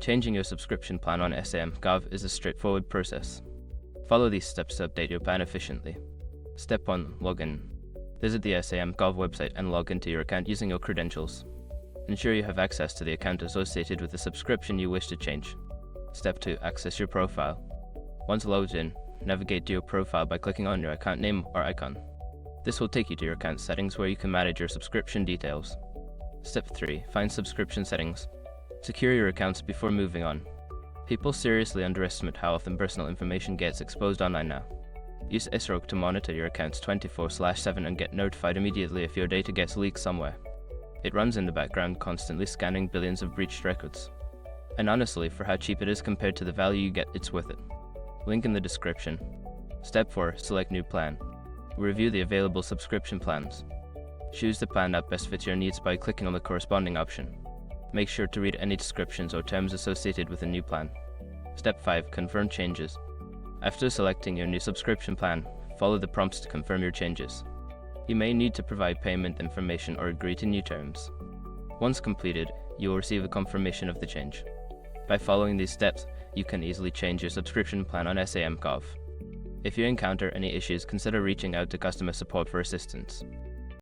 Changing your subscription plan on SAM.gov is a straightforward process. Follow these steps to update your plan efficiently. Step 1. Login. Visit the SAM.gov website and log into your account using your credentials. Ensure you have access to the account associated with the subscription you wish to change. Step 2. Access your profile. Once logged in, navigate to your profile by clicking on your account name or icon. This will take you to your account settings where you can manage your subscription details. Step 3. Find subscription settings. Secure your accounts before moving on. People seriously underestimate how often personal information gets exposed online now. Use SROG to monitor your accounts 24/7 and get notified immediately if your data gets leaked somewhere. It runs in the background, constantly scanning billions of breached records. And honestly, for how cheap it is compared to the value you get, it's worth it. Link in the description. Step 4. Select new plan. Review the available subscription plans. Choose the plan that best fits your needs by clicking on the corresponding option. Make sure to read any descriptions or terms associated with a new plan. Step 5. Confirm changes. After selecting your new subscription plan, follow the prompts to confirm your changes. You may need to provide payment information or agree to new terms. Once completed, you will receive a confirmation of the change. By following these steps, you can easily change your subscription plan on SAM.gov. If you encounter any issues, consider reaching out to customer support for assistance.